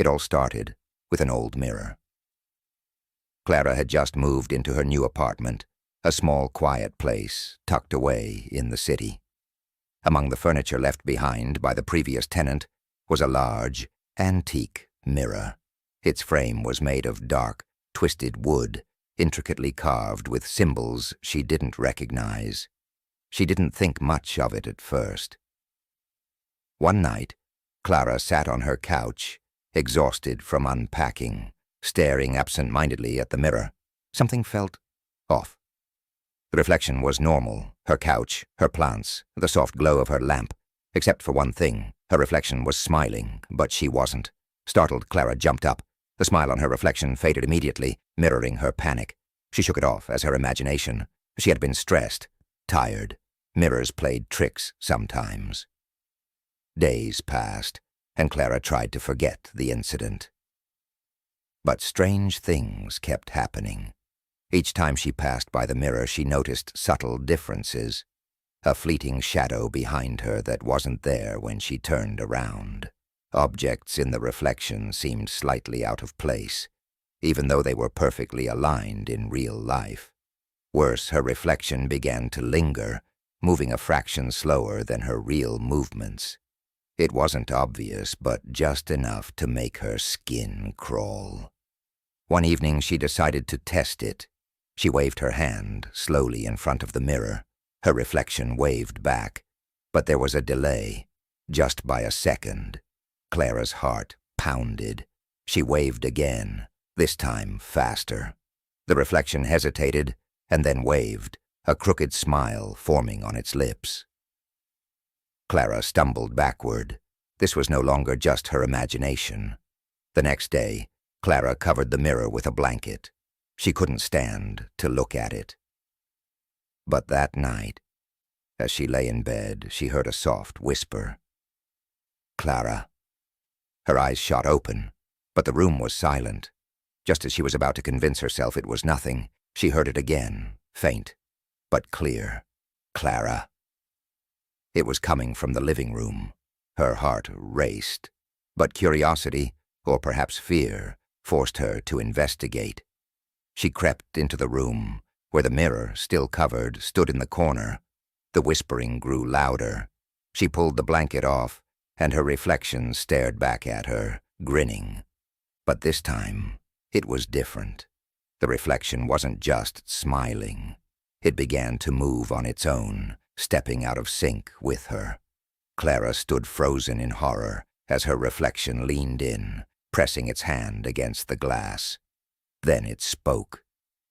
It all started with an old mirror. Clara had just moved into her new apartment, a small, quiet place tucked away in the city. Among the furniture left behind by the previous tenant was a large, antique mirror. Its frame was made of dark, twisted wood, intricately carved with symbols she didn't recognize. She didn't think much of it at first. One night, Clara sat on her couch, exhausted from unpacking, staring absent-mindedly at the mirror. Something felt off. The reflection was normal, her couch, her plants, the soft glow of her lamp. Except for one thing, her reflection was smiling, but she wasn't. Startled, Clara jumped up. The smile on her reflection faded immediately, mirroring her panic. She shook it off as her imagination. She had been stressed, tired. Mirrors played tricks sometimes. Days passed, and Clara tried to forget the incident. But strange things kept happening. Each time she passed by the mirror, she noticed subtle differences. A fleeting shadow behind her that wasn't there when she turned around. Objects in the reflection seemed slightly out of place, even though they were perfectly aligned in real life. Worse, her reflection began to linger, moving a fraction slower than her real movements. It wasn't obvious, but just enough to make her skin crawl. One evening she decided to test it. She waved her hand slowly in front of the mirror. Her reflection waved back, but there was a delay, just by a second. Clara's heart pounded. She waved again, this time faster. The reflection hesitated and then waved, a crooked smile forming on its lips. Clara stumbled backward. This was no longer just her imagination. The next day, Clara covered the mirror with a blanket. She couldn't stand to look at it. But that night, as she lay in bed, she heard a soft whisper. "Clara." Her eyes shot open, but the room was silent. Just as she was about to convince herself it was nothing, she heard it again, faint, but clear. "Clara." It was coming from the living room. Her heart raced, but curiosity, or perhaps fear, forced her to investigate. She crept into the room, where the mirror, still covered, stood in the corner. The whispering grew louder. She pulled the blanket off, and her reflection stared back at her, grinning. But this time, it was different. The reflection wasn't just smiling. It began to move on its own, stepping out of sync with her. Clara stood frozen in horror as her reflection leaned in, pressing its hand against the glass. Then it spoke.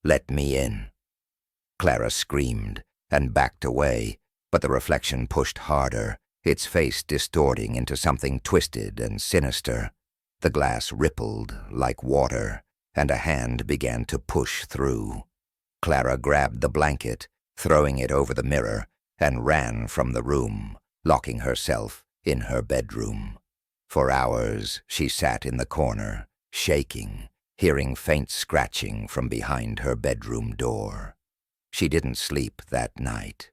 "Let me in." Clara screamed and backed away, but the reflection pushed harder, its face distorting into something twisted and sinister. The glass rippled like water, and a hand began to push through. Clara grabbed the blanket, throwing it over the mirror, and ran from the room, locking herself in her bedroom. For hours she sat in the corner, shaking, hearing faint scratching from behind her bedroom door. She didn't sleep that night.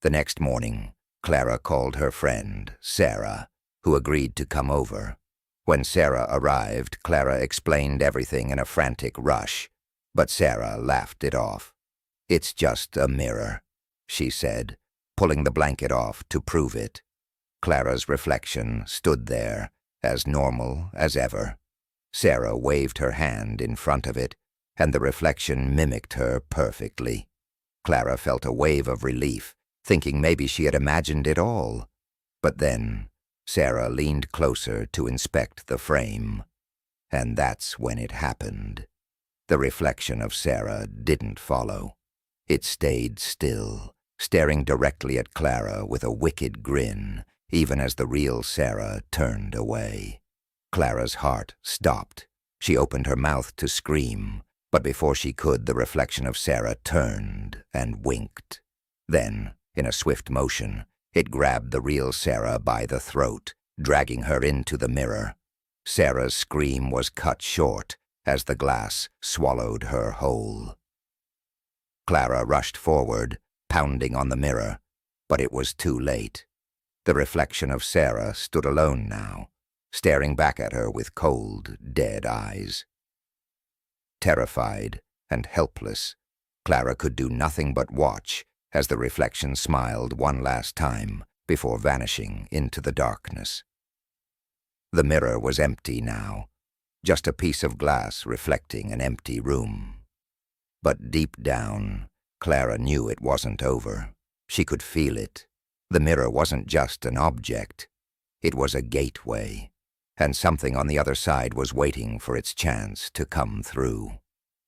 The next morning, Clara called her friend, Sarah, who agreed to come over. When Sarah arrived, Clara explained everything in a frantic rush, but Sarah laughed it off. "It's just a mirror," she said, pulling the blanket off to prove it. Clara's reflection stood there, as normal as ever. Sarah waved her hand in front of it, and the reflection mimicked her perfectly. Clara felt a wave of relief, thinking maybe she had imagined it all. But then Sarah leaned closer to inspect the frame, and that's when it happened. The reflection of Sarah didn't follow. It stayed still, staring directly at Clara with a wicked grin, even as the real Sarah turned away. Clara's heart stopped. She opened her mouth to scream, but before she could, the reflection of Sarah turned and winked. Then, in a swift motion, it grabbed the real Sarah by the throat, dragging her into the mirror. Sarah's scream was cut short as the glass swallowed her whole. Clara rushed forward, pounding on the mirror, but it was too late. The reflection of Sarah stood alone now, staring back at her with cold, dead eyes. Terrified and helpless, Clara could do nothing but watch as the reflection smiled one last time before vanishing into the darkness. The mirror was empty now, just a piece of glass reflecting an empty room. But deep down, Clara knew it wasn't over. She could feel it. The mirror wasn't just an object. It was a gateway, and something on the other side was waiting for its chance to come through.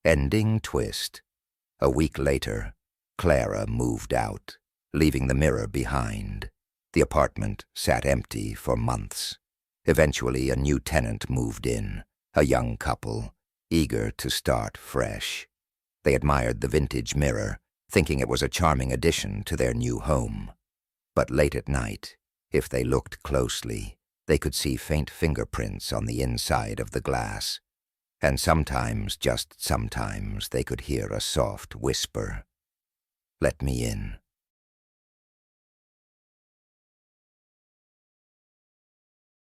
Ending twist. A week later, Clara moved out, leaving the mirror behind. The apartment sat empty for months. Eventually, a new tenant moved in, a young couple, eager to start fresh. They admired the vintage mirror, thinking it was a charming addition to their new home. But late at night, if they looked closely, they could see faint fingerprints on the inside of the glass. And sometimes, just sometimes, they could hear a soft whisper. "Let me in."